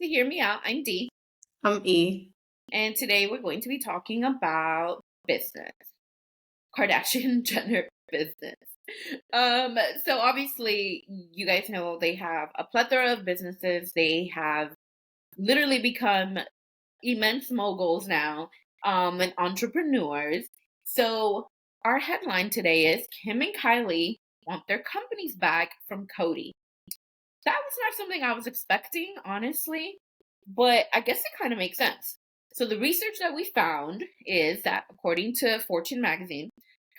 To hear me out, I'm Dee, I'm E. and today we're going to be talking about business, Kardashian Jenner business. So obviously, you guys know they have a plethora of businesses. They have literally become immense moguls now, and entrepreneurs. So our headline today is Kim and Kylie want their companies back from Coty. That was not something I was expecting, honestly, but I guess it kind of makes sense. So, the research that we found is that, according to Fortune magazine,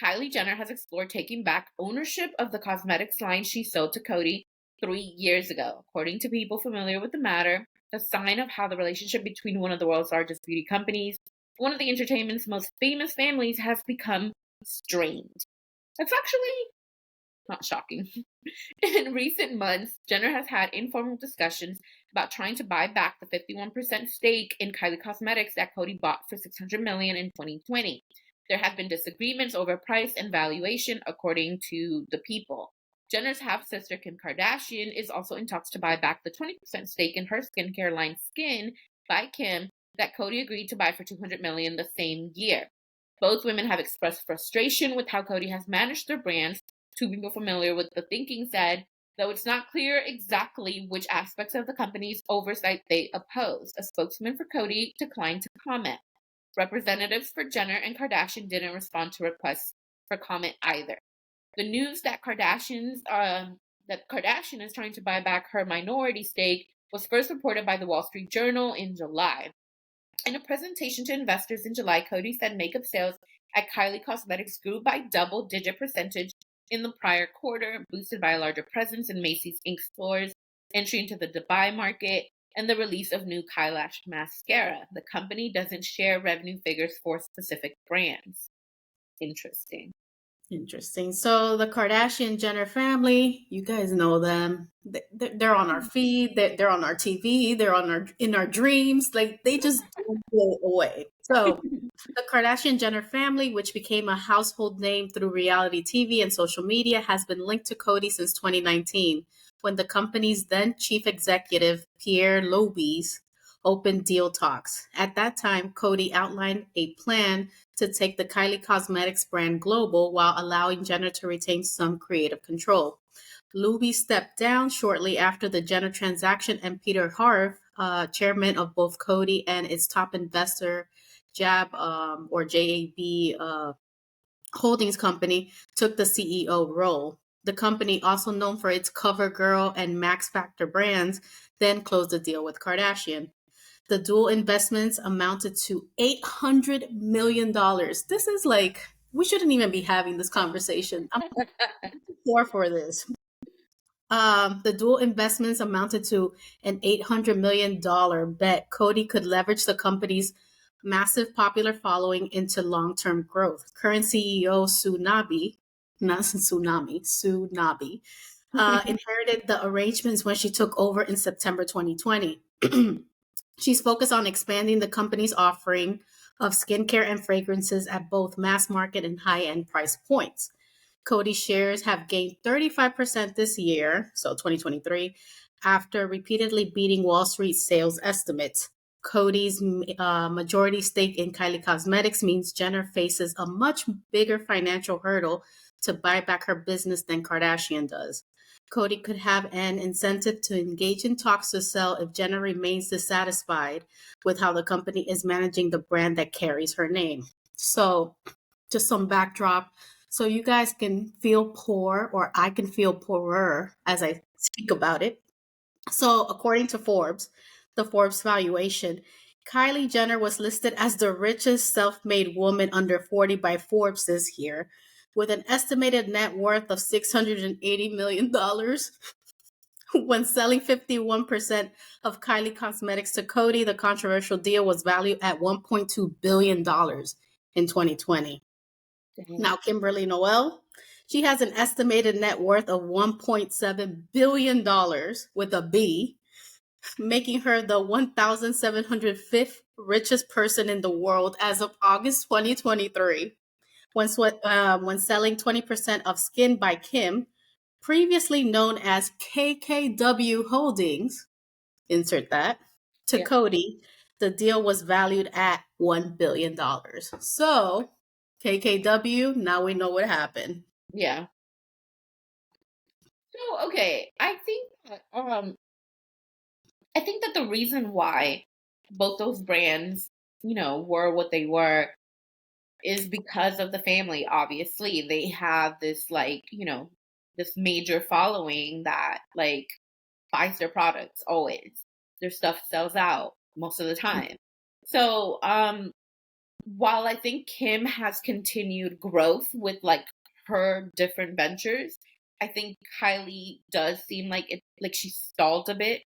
Kylie Jenner has explored taking back ownership of the cosmetics line she sold to Coty 3 years ago. According to people familiar with the matter, a sign of how the relationship between one of the world's largest beauty companies, one of the entertainment's most famous families, has become strained. That's actually not shocking. In recent months, Jenner has had informal discussions about trying to buy back the 51% stake in Kylie Cosmetics that Coty bought for $600 million in 2020. There have been disagreements over price and valuation, according to the People. Jenner's half-sister Kim Kardashian is also in talks to buy back the 20% stake in her skincare line Skin by Kim that Coty agreed to buy for $200 million the same year. Both women have expressed frustration with how Coty has managed their brands. Two people familiar with the thinking said, though it's not clear exactly which aspects of the company's oversight they oppose. A spokesman for Coty declined to comment. Representatives for Jenner and Kardashian didn't respond to requests for comment either. The news that Kardashian is trying to buy back her minority stake was first reported by the Wall Street Journal in July. In a presentation to investors in July, Coty said makeup sales at Kylie Cosmetics grew by double-digit percentage in the prior quarter, boosted by a larger presence in Macy's Inc. stores, entry into the Dubai market, and the release of new Kylash mascara. The company doesn't share revenue figures for specific brands. Interesting. Interesting. So the Kardashian Jenner family, you guys know them. They're on our feed. They're on our TV. They're on our in our dreams. Like they just don't go away. So the Kardashian Jenner family, which became a household name through reality TV and social media, has been linked to Coty since 2019, when the company's then chief executive Pierre Lobes opened deal talks. At that time, Coty outlined a plan to take the Kylie Cosmetics brand global while allowing Jenner to retain some creative control. Luby stepped down shortly after the Jenner transaction, and Peter Harf, chairman of both Coty and its top investor, JAB Holdings Company, took the CEO role. The company, also known for its CoverGirl and Max Factor brands, then closed the deal with Kardashian. The dual investments amounted to $800 million. This is like, we shouldn't even be having this conversation. I'm poor for this. The dual investments amounted to an $800 million bet Coty could leverage the company's massive popular following into long-term growth. Current CEO Sue Nabi, not Tsunami, Sue Nabi, inherited the arrangements when she took over in September 2020. She's focused on expanding the company's offering of skincare and fragrances at both mass market and high-end price points. Coty shares have gained 35% this year, so 2023, after repeatedly beating Wall Street sales estimates. Coty's majority stake in Kylie Cosmetics means Jenner faces a much bigger financial hurdle to buy back her business than Kardashian does. Coty could have an incentive to engage in talks to sell if Jenner remains dissatisfied with how the company is managing the brand that carries her name. So, just some backdrop. So you guys can feel poor, or I can feel poorer as I speak about it. So according to Forbes, the Forbes valuation, Kylie Jenner was listed as the richest self-made woman under 40 by Forbes this year, with an estimated net worth of $680 million. When selling 51% of Kylie Cosmetics to Coty, the controversial deal was valued at $1.2 billion in 2020. Now, Kimberly Noel, she has an estimated net worth of $1.7 billion with a B, making her the 1,705th richest person in the world as of August 2023. When selling 20% of Skin by Kim, previously known as KKW Holdings, insert that, to Yeah. Coty. The deal was valued at $1 billion. So, KKW, now we know what happened. Yeah. So, okay, I think that the reason why both those brands, were what they were is because of the family. Obviously, they have this like, this major following that like buys their products always. Their stuff sells out most of the time. So, while I think Kim has continued growth with like her different ventures, I think Kylie does seem like she stalled a bit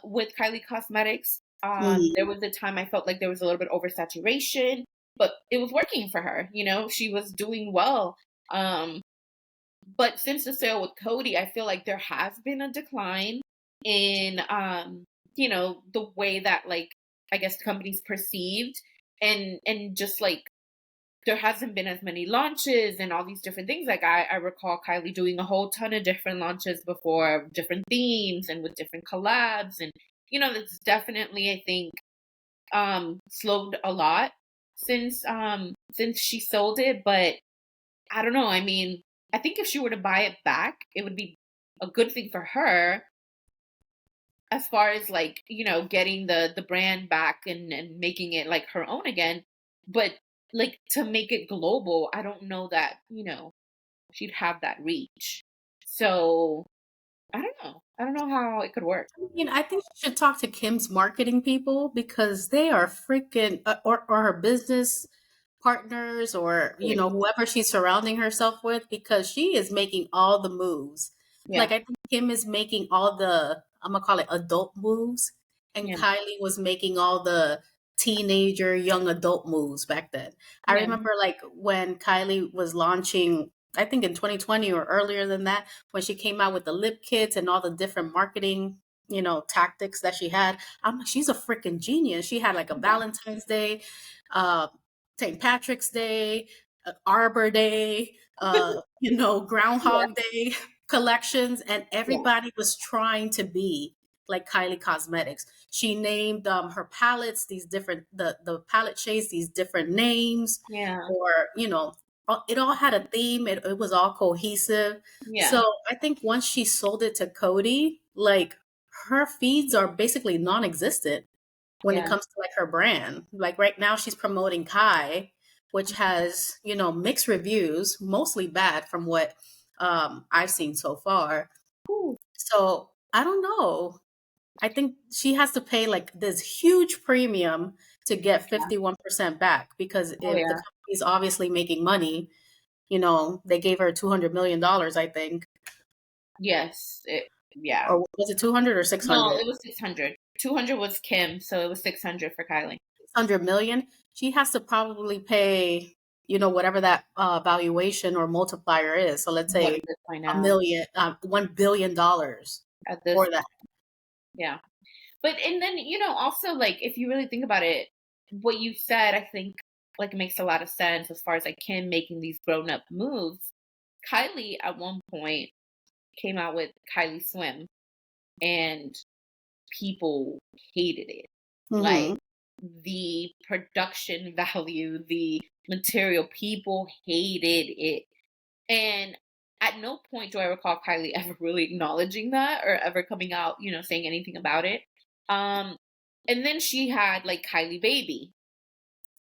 with Kylie Cosmetics. There Mhm. was a time I felt like there was a little bit oversaturation, but it was working for her, she was doing well. Um but since the sale with Coty, I feel like there has been a decline in the way that like I guess the company's perceived, and just like there hasn't been as many launches and all these different things. Like I recall Kylie doing a whole ton of different launches before, different themes and with different collabs, and that's definitely I think slowed a lot since she sold it. But I don't know. I mean, I think if she were to buy it back, it would be a good thing for her as far as like, getting the brand back and making it like her own again. But like to make it global, I don't know that, she'd have that reach. So I don't know. I don't know how it could work. I mean, I think you should talk to Kim's marketing people because they are freaking, or her business partners, or Really. whoever she's surrounding herself with, because she is making all the moves. Like Yeah. I think Kim is making all the, I'm gonna call it adult moves, and Yeah. Kylie was making all the teenager, young adult moves back then. I Yeah. remember like when Kylie was launching, I think in 2020 or earlier than that, when she came out with the lip kits and all the different marketing, tactics that she had. I'm like, she's a freaking genius. She had like a Yeah. Valentine's Day, uh, St. Patrick's Day, Arbor Day, Yeah. Groundhog Day collections, and Yeah. everybody was trying to be like Kylie Cosmetics. She named her palettes these different, the palette shades these different names, Yeah. or it all had a theme. It was all cohesive. Yeah. So I think once she sold it to Coty, like her feeds are basically non-existent when it Yeah. comes to like her brand. Like right now she's promoting Kai, which has, mixed reviews, mostly bad from what I've seen so far. Ooh. So I don't know. I think she has to pay like this huge premium to get Yeah. 51% back, because Oh if the yeah. company's obviously making money, they gave her $200 million, I think. Yes. Yeah. Or was it 200 or No, 600? it was 600. 200 was Kim, so it was 600 for Kylie. 600 million. She has to probably pay, whatever that valuation or multiplier is. So let's What say is it right a now million, $1 billion at this? for that. Yeah. But and then, also like if you really think about it, what you said, I think like makes a lot of sense as far as like Kim making these grown up moves. Kylie at one point came out with Kylie Swim, and people hated it. Like Hmm. the production value, the material, people hated it. And at no point do I recall Kylie ever really acknowledging that or ever coming out, saying anything about it. Um, and then she had like Kylie Baby,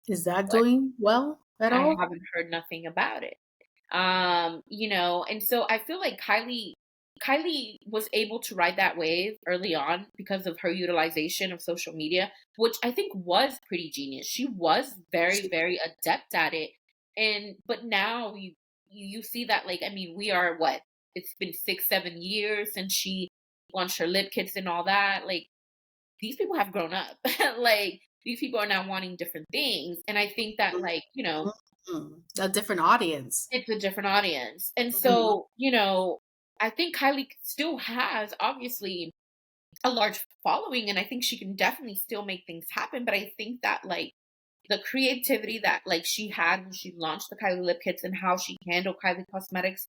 Is that but doing well at I all? haven't heard nothing about it. And so I feel like Kylie was able to ride that wave early on because of her utilization of social media, which I think was pretty genius. She was very, very adept at it. And but now you see that like I mean, we are what? It's been 6, 7 years since she launched her lip kits and all that. Like these people have grown up. Like these people are now wanting different things. And I think that like, Mhm. A different audience. it's a different audience. And Mhm. so, I think Kylie still has obviously a large following, and I think she can definitely still make things happen. But I think that like the creativity that like she had when she launched the Kylie lip kits and how she handled Kylie Cosmetics,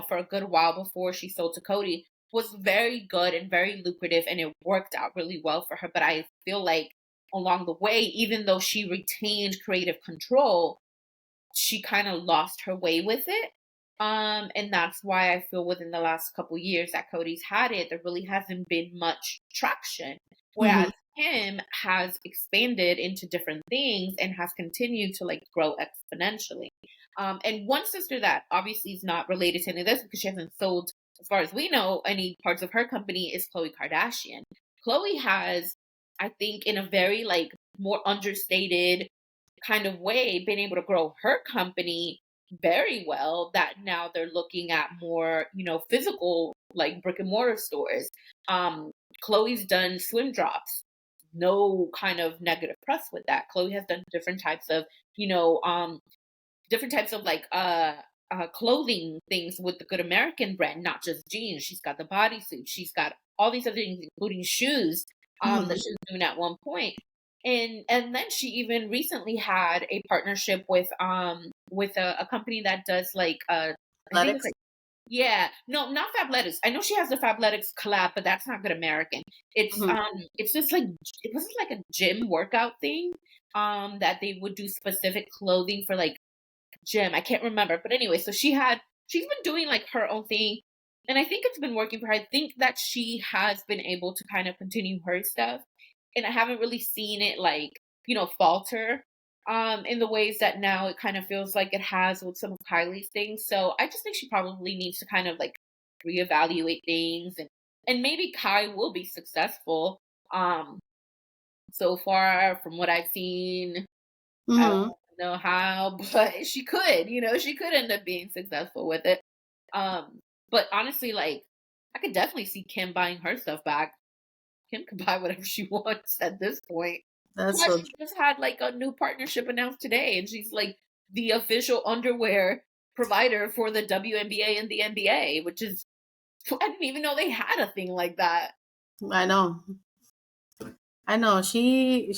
for a good while before she sold to Coty, was very good and very lucrative, and it worked out really well for her. But I feel like along the way, even though she retained creative control, she kind of lost her way with it. And that's why I feel within the last couple years that Cody's had it, there really hasn't been much traction. Hmm. Whereas Kim has expanded into different things and has continued to like grow exponentially. And one sister that obviously is not related to any of this because she hasn't sold, as far as we know, any parts of her company is Khloe Kardashian. Khloe has, I think, in a very like more understated kind of way, been able to grow her company very well, that now they're looking at more, physical like brick and mortar stores. Chloe's done swim drops. No kind of negative press with that. Chloe has done you know, um, different types of like clothing things with the Good American brand, not just jeans. She's got the bodysuit. She's got all these other things, including shoes, that Hmm. she was doing at one point. And then she even recently had a partnership with a company that does like I think it's Athletics. like, yeah, no, not Fabletics. I know she has the Fabletics collab, but that's not Good American. Hmm. It's just like it was like a gym workout thing. That they would do specific clothing for like gym. I can't remember. But anyway, so she's been doing like her own thing. And I think it's been working for her. I think that she has been able to kind of continue her stuff. And I haven't really seen it like, falter in the ways that now it kind of feels like it has with some of Kylie's things. So I just think she probably needs to kind of like reevaluate things, and maybe Kai will be successful. So far from what I've seen, I don't Hmm. know how, but she could end up being successful with it. But honestly, like, I could definitely see Kim buying her stuff back. Kim could buy whatever she wants at this point. That's Plus, so she just had like a new partnership announced today, and she's like the official underwear provider for the WNBA and the NBA, which is I didn't even know they had a thing like that. true. I know. I know. She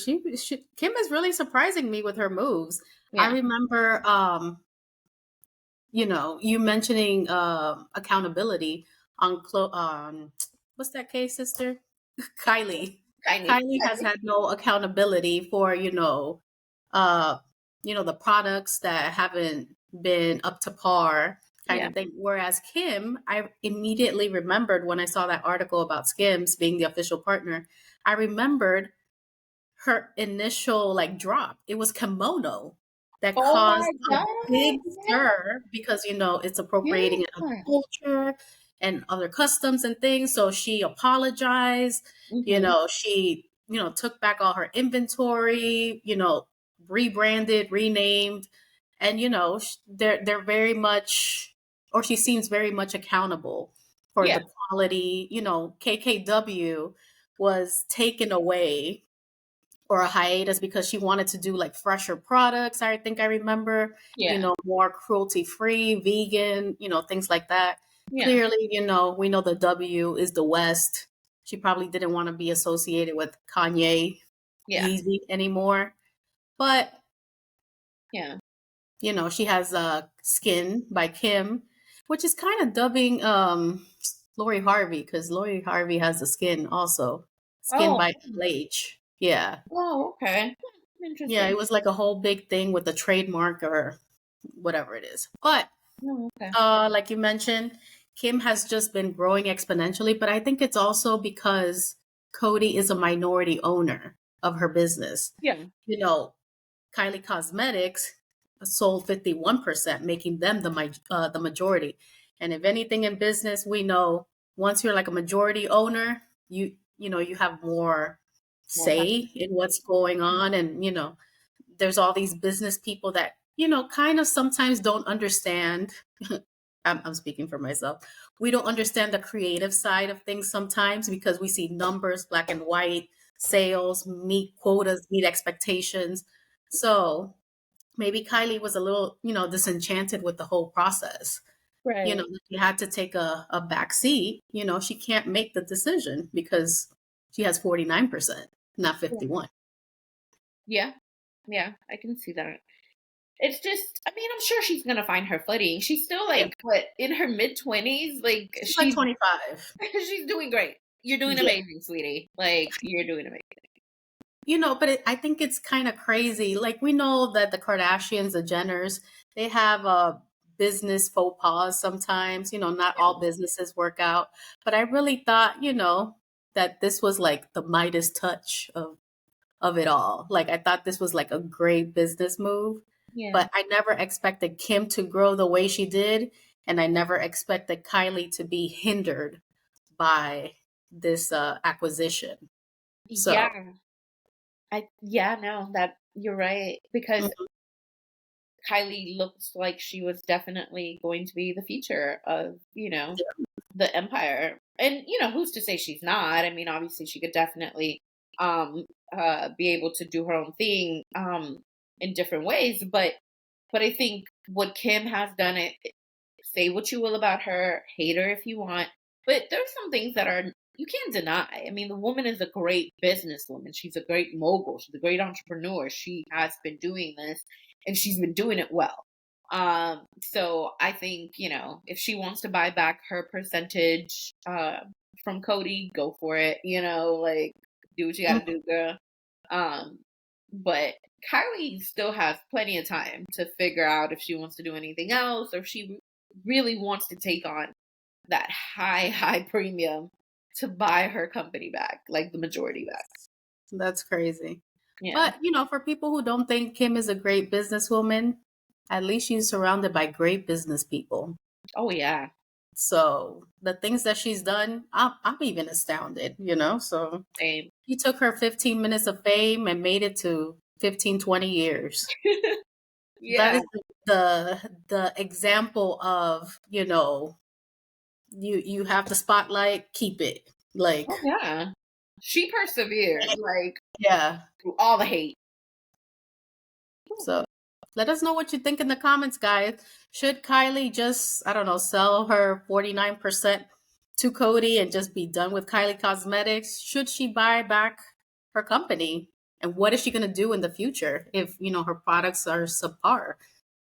Kim is really surprising me with her moves. I Yeah. remember you mentioning accountability on what's that case, sister? Kylie. Tiny. Kylie has had no accountability for, uh, the products that haven't been up to par kind Yeah. of thing. Whereas Kim, I immediately remembered when I saw that article about Skims being the official partner, I remembered her initial like drop. It was kimono that Oh my caused a god. big stir because it's appropriating another Yeah. culture and other customs and things. So she apologized. Hmm. She took back all her inventory. Rebranded, renamed, and they're very much, or she seems very much accountable for Yeah. the quality. KKW was taken away or a hiatus because she wanted to do like fresher products. I think I remember, Yeah. more cruelty free, vegan, things like that. Yeah. Clearly, we know the W is the West. She probably didn't want to be associated with Kanye Yeah. Yeezy anymore. But, Yeah. she has Skin by Kim, which is kind of dubbing Lori Harvey because Lori Harvey has the skin also. Skin Oh. by LH. Yeah. Oh, okay. Yeah, it Interesting. was like a whole big thing with the trademark or whatever it is. But Oh, okay. like you mentioned, Kim has just been growing exponentially, but I think it's also because Coty is a minority owner of her business. Yeah. You know, Kylie Cosmetics sold 51%, making them the majority. And if anything in business, we know once you're like a majority owner, you have more More power. say in what's going on, and there's all these business people that kind of sometimes don't understand. I'm speaking for myself. We don't understand the creative side of things sometimes because we see numbers, black and white, sales, meet quotas, meet expectations. So maybe Kylie was a little, disenchanted with the whole process. Right. She had to take a back seat. She can't make the decision because she has 49%, not Yeah. 51. Yeah. Yeah. I can see that. It's just, I mean, I'm sure she's gonna find her footing. She's still Yeah. like what, in her mid-20s? Like She's like 25. she's doing great. You're doing Yeah. amazing, sweetie. Like you're doing amazing. But I think it's kind of crazy. Like, we know that the Kardashians, the Jenners, they have a business faux pas sometimes. Not all businesses work out. But I really thought, that this was like the Midas touch of it all. Like, I thought this was like a great business move. Yeah. But I never expected Kim to grow the way she did. And I never expected Kylie to be hindered by this acquisition. So, Yeah. Yeah, no, that you're right. Because mhm, Kylie looks like she was definitely going to be the future of, yeah. the empire. And, who's to say she's not? I mean, obviously she could definitely um be able to do her own thing in different ways, but I think what Kim has done, say what you will about her, hate her if you want, but there's some things that are you can't deny. I mean, the woman is a great businesswoman. She's a great mogul. She's a great entrepreneur. She has been doing this and she's been doing it well. So I think, if she wants to buy back her percentage from Coty, go for it, like do what you gotta do, girl. Um, but Kylie still has plenty of time to figure out if she wants to do anything else or if she really wants to take on that high, high premium to buy her company back, like the majority back. That's crazy. Yeah. But, for people who don't think Kim is a great businesswoman, at least she's surrounded by great business people. Oh yeah. So the things that she's done, I'm even astounded. So Same. she took her 15 minutes of fame and made it to 15, 20 years. That Yeah. is the example of, you have the spotlight, keep it. Like, Oh yeah. She persevered, like yeah. through all the hate. So let us know what you think in the comments, guys. Should Kylie just, I don't know, sell her 49% to Coty and just be done with Kylie Cosmetics? Should she buy back her company? And what is she going to do in the future if, her products are subpar?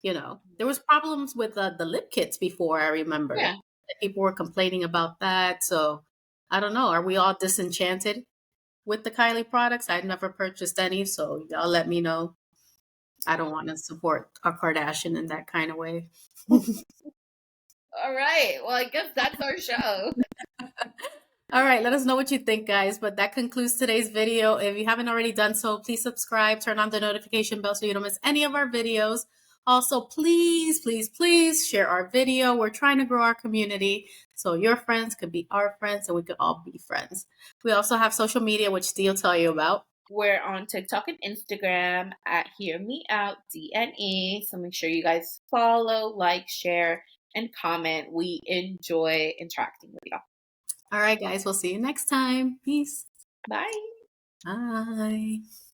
There was problems with the lip kits before, I remember. Yeah. People were complaining about that. So I don't know. Are we all disenchanted with the Kylie products? I've never purchased any, so y'all let me know. I don't want to support a Kardashian in that kind of way. All right. Well, I guess that's our show. All right, let us know what you think, guys. But that concludes today's video. If you haven't already done so, please subscribe, turn on the notification bell so you don't miss any of our videos. Also, please, please, please share our video. We're trying to grow our community so your friends could be our friends and we could all be friends. We also have social media, which Steve will tell you about. We're on TikTok and Instagram at Hear Me Out DNE. So make sure you guys follow, like, share, and comment. We enjoy interacting with y'all. All right, guys, we'll see you next time. Peace. Bye. Bye.